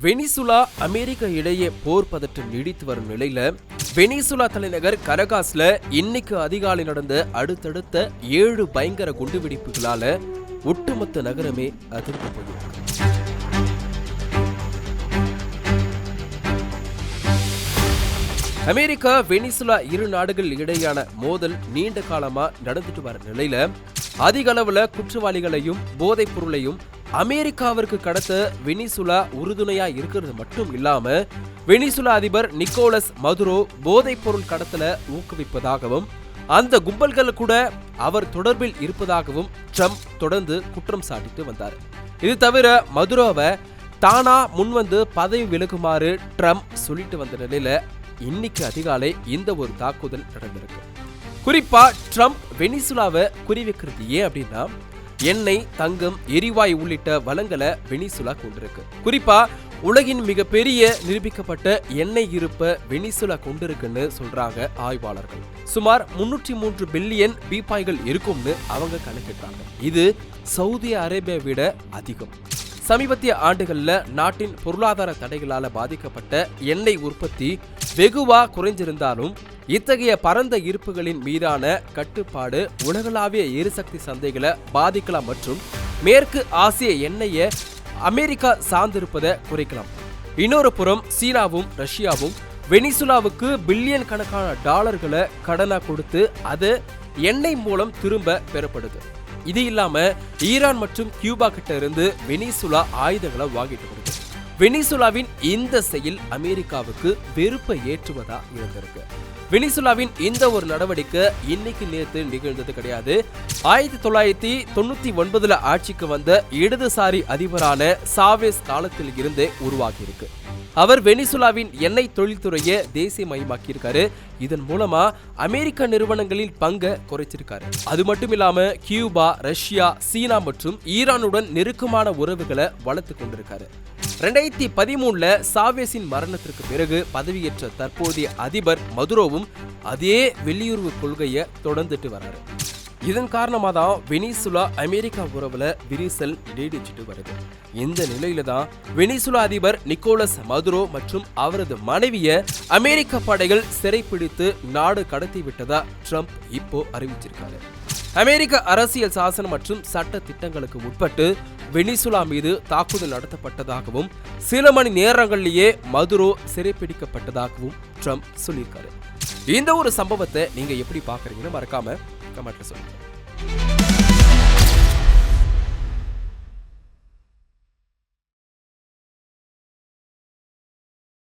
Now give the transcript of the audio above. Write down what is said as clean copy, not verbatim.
Venezuela America இடையே போர் பதற்றம் நீடித்து வரும் நிலையில வெனிசுலா தலைநகர் கரகாஸ்ல இன்னைக்கு அதிகாலை நடந்த அடுத்தடுத்த 7 பயங்கர குண்டுவெடிப்புகளால ஒட்டுமொத்த நகரமே அதிர்ந்து போயிருக்கு. அமெரிக்கா வெனிசுலா இரு நாடுகள் இடையான மோதல் நீண்ட காலமா நடந்துட்டு வர நிலையில அதிக அளவுல குற்றவாளிகளையும் போதைப் பொருளையும் அமெரிக்காவிற்கு கடத்த வெனிசுலா உறுதுணையா இருக்கிறது மட்டும் இல்லாம வெனிசுலா அதிபர் நிக்கோலஸ் மதுரோ போதைப் பொருள் கடத்தல ஊக்குவிப்பதாகவும் அந்த கும்பல்கள் கூட அவர் தொடர்பில் இருப்பதாகவும் ட்ரம்ப் தொடர்ந்து குற்றம் சாட்டிட்டு வந்தார். இது தவிர மதுரோவை தானா முன்வந்து பதவி விலகுமாறு ட்ரம்ப் சொல்லிட்டு வந்த நிலையில இன்னைக்கு அதிகாலை இந்த ஒரு தாக்குதல் நடந்திருக்கு. குறிப்பா ட்ரம்ப் வெனிசுலாவை குறிவைக்கிறது ஏன் அப்படின்னா, எண்ணெய், தங்கம், எரிவாயு உள்ளிட்ட வளங்களை வெனிசுலா கொண்டிருக்கு. குறிப்பா உலகின் மிகப்பெரிய நிரூபிக்கப்பட்ட எண்ணெய் இருப்ப வெனிசுலா கொண்டிருக்குன்னு சொல்றாங்க ஆய்வாளர்கள். சுமார் 303 பில்லியன் பீப்பாய்கள் இருக்கும்னு அவங்க கணக்கிட்டாங்க. இது சவுதி அரேபியாவை விட அதிகம். சமீபத்திய ஆண்டுகள்ல நாட்டின் பொருளாதார தடைகளால பாதிக்கப்பட்ட எண்ணெய் உற்பத்தி வெகுவா குறைஞ்சிருந்தாலும் இத்தகைய பரந்த இருப்புகளின் மீதான கட்டுப்பாடு உலகளாவிய எரிசக்தி சந்தைகளை பாதிக்கலாம் மற்றும் மேற்கு ஆசிய எண்ணெயை அமெரிக்கா சார்ந்திருப்பதை குறைக்கலாம். இன்னொரு புறம் சீனாவும் ரஷ்யாவும் வெனிசுலாவுக்கு பில்லியன் கணக்கான டாலர்களை கடனா கொடுத்து அது எண்ணெய் மூலம் திரும்ப பெறப்படுது. இது இல்லாம ஈரான் மற்றும் கியூபா கிட்ட இருந்து வெனிசுலா ஆயுதங்களை வாங்கிட்டு வருது. வெனிசுலாவின் இந்த செயல் அமெரிக்காவுக்கு வெறுப்பை ஏற்றுவதா இருந்திருக்கு. வெனிசுலாவின் இந்த ஒரு நடவடிக்கை இன்னைக்கு நேற்று நிகழ்ந்தது கிடையாது. 1999 ஆட்சிக்கு வந்த இடதுசாரி அதிபரான சாவேஸ் காலத்தில் இருந்தே உருவாகி இருக்கு. அவர் வெனிசுலாவின் எண்ணெய் தொழில்துறையை தேசியமயமாக்கியிருக்காரு. இதன் மூலமா அமெரிக்க நிறுவனங்களின் பங்கை குறைச்சிருக்காரு. அது மட்டும் இல்லாம கியூபா, ரஷ்யா, சீனா மற்றும் ஈரானுடன் நெருக்கமான உறவுகளை வளர்த்து கொண்டிருக்காரு. 2013 சாவேஸின் மரணத்திற்கு பிறகு பதவியேற்ற தற்போதைய அதிபர் மதுரோவும் அதே வெளியுறவு கொள்கையை தொடர்ந்துட்டு வராரு. இதன் காரணமாக தான் வெனிசுலா அமெரிக்கா உறவுல விரிசல் நீடிச்சிட்டு வருது. இந்த நிலையில தான் வெனிசுலா அதிபர் நிக்கோலஸ் மதுரோ மற்றும் அவரது மனைவியை அமெரிக்க படைகள் சிறைப்பிடித்து நாடு கடத்தி விட்டதா ட்ரம்ப் இப்போ அறிவிச்சிருக்காரு. அமெரிக்க அரசியல் சாசனம் மற்றும் சட்ட திட்டங்களுக்கு உட்பட்டு வெனிசுலா மீது தாக்குதல் நடத்தப்பட்டதாகவும் சில மணி நேரங்களிலேயே மதுரோ சிறைப்பிடிக்கப்பட்டதாகவும் ட்ரம்ப் சொல்லியிருக்காரு. இந்த ஒரு சம்பவத்தை நீங்க எப்படி பாக்குறீங்கன்னு மறக்காம கமெண்ட்ல சொல்லுங்க.